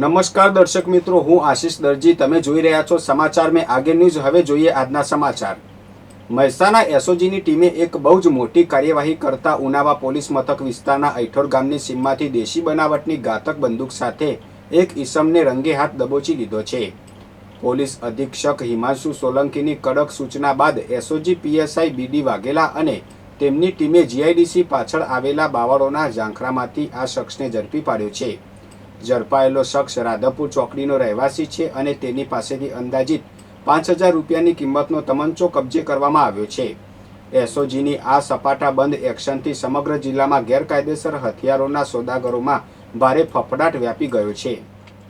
નમસ્કાર દર્શક મિત્રો, હું આશીષ દરજી. તમે જોઈ રહ્યા છો સમાચાર મેં આગે ન્યૂઝ. હવે જોઈએ આજના સમાચાર. મહેસાણા એસઓજીની ટીમે એક બહુ જ મોટી કાર્યવાહી કરતા ઉનાવા પોલીસ મથક વિસ્તારના ઐઠોર ગામની સીમમાંથી દેશી બનાવટની ઘાતક બંદૂક સાથે એક ઈસમને રંગે હાથ દબોચી લીધો છે. પોલીસ અધિક્ષક હિમાંશુ સોલંકીની કડક સૂચના બાદ એસઓજી પીએસઆઈ બીડી વાઘેલા અને તેમની ટીમે જીઆઈડીસી પાછળ આવેલા બાવળોના ઝાંખરામાંથી આ શખ્સને ઝડપી પાડ્યો છે. ઝડપાયેલો શખ્સ રાધપુર ચોકડીનો રહેવાસી છે અને તેની પાસેથી અંદાજિત 5,000 રૂપિયાની કિંમતનો તમંચો કબજે કરવામાં આવ્યો છે. એસઓજીની આ સપાટાબંધ એક્શનથી સમગ્ર જિલ્લામાં ગેરકાયદેસર હથિયારોના સોદાગરોમાં ભારે ફફડાટ વ્યાપી ગયો છે.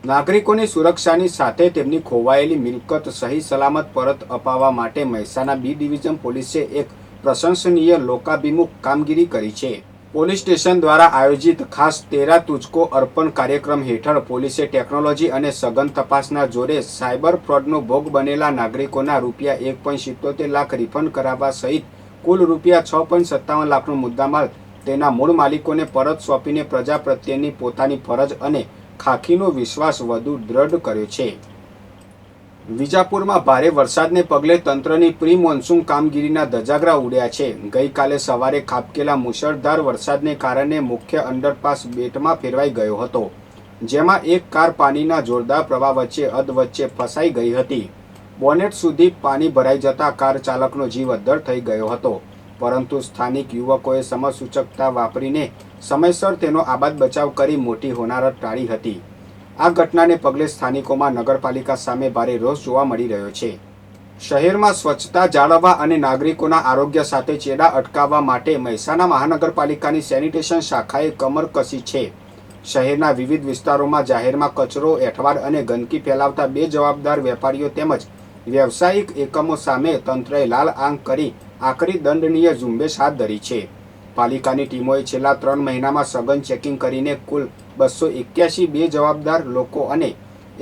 નાગરિકોની સુરક્ષાની સાથે તેમની ખોવાયેલી મિલકત સહી સલામત પરત અપાવવા માટે મહેસાણા બી ડિવિઝન પોલીસે એક પ્રશંસનીય લોકાભિમુખ કામગીરી કરી છે. પોલીસ સ્ટેશન દ્વારા આયોજિત ખાસ 13 તુજકો અર્પણ કાર્યક્રમ હેઠળ પોલીસે ટેકનોલોજી અને સઘન તપાસના જોરે સાયબર ફ્રોડનો ભોગ બનેલા નાગરિકોના રૂપિયા 1.77 લાખ રિફંડ કરાવવા સહિત કુલ રૂપિયા 6.57 લાખનો મુદ્દામાલ તેના મૂળ માલિકોને પરત સોંપીને પ્રજા પ્રત્યેની પોતાની ફરજ અને ખાખીનો વિશ્વાસ વધુ દ્રઢ કર્યો છે. વિજાપુરમાં ભારે વરસાદને પગલે તંત્રની પ્રી મોન્સૂન કામગીરીના ધજાગરા ઉડ્યા છે. ગઈકાલે સવારે ખાબકેલા મુશળધાર વરસાદને કારણે મુખ્ય અંડરપાસ બેટમાં ફેરવાઈ ગયો હતો, જેમાં એક કાર પાણીના જોરદાર પ્રવાહ વચ્ચે અધવચ્ચે ફસાઈ ગઈ હતી. બોનેટ સુધી પાણી ભરાઈ જતા કાર ચાલકનો જીવ અદ્ધર થઈ ગયો હતો, પરંતુ સ્થાનિક યુવકોએ સમસૂચકતા વાપરીને સમયસર તેનો આબાદ બચાવ કરી મોટી હોનારત ટાળી હતી. આ ઘટનાને પગલે સ્થાનિકોમાં નગરપાલિકા સામે ભારે રોષ જોવા મળી રહ્યો છે. શહેરમાં સ્વચ્છતા જાળવવા અને નાગરિકોના આરોગ્ય સાથે ચેડા અટકાવવા માટે મહેસાણા મહાનગરપાલિકાની સેનિટેશન શાખાએ કમર કસી છે. શહેરના વિવિધ વિસ્તારોમાં જાહેરમાં કચરો, એઠવાડ અને ગંદકી ફેલાવતા બેજવાબદાર વેપારીઓ તેમજ વ્યવસાયિક એકમો સામે તંત્રએ લાલ આંખ કરી આકરી દંડનીય ઝુંબેશ હાથ ધરી છે. પાલિકાની ટીમોએ છેલ્લા 3 મહિનામાં સઘન ચેકિંગ કરીને કુલ 281 બેજવાબદાર લોકો અને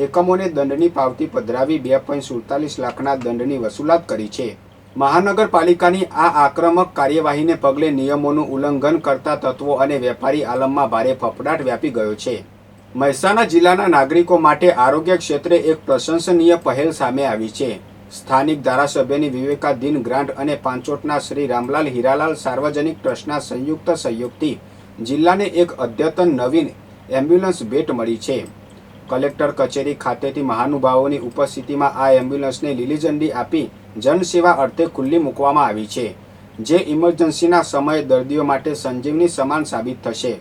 એકમોને દંડની પાવતી પધરાવી 2.47 લાખના દંડની વસૂલાત કરી છે. મહાનગરપાલિકાની આ આક્રમક કાર્યવાહીને પગલે નિયમોનું ઉલ્લંઘન કરતા તત્વો અને વેપારી આલમમાં ભારે ફફડાટ વ્યાપી ગયો છે. મહેસાણા જિલ્લાના નાગરિકો માટે આરોગ્ય ક્ષેત્રે એક પ્રશંસનીય પહેલ સામે આવી છે. સ્થાનિક ધારાસભ્યની વિવેકાધીન ગ્રાન્ટ અને પાંચોટના શ્રી રામલાલ હીરાલાલ સાર્વજનિક ટ્રસ્ટના સંયુક્ત સહયોગથી જિલ્લાને એક અદ્યતન નવીન એમ્બ્યુલન્સ ભેટ મળી છે. કલેક્ટર કચેરી ખાતેથી મહાનુભાવોની ઉપસ્થિતિમાં આ એમ્બ્યુલન્સને લીલી ઝંડી આપી જનસેવા અર્થે ખુલ્લી મૂકવામાં આવી છે, જે ઇમરજન્સીના સમયે દર્દીઓ માટે સંજીવની સમાન સાબિત થશે.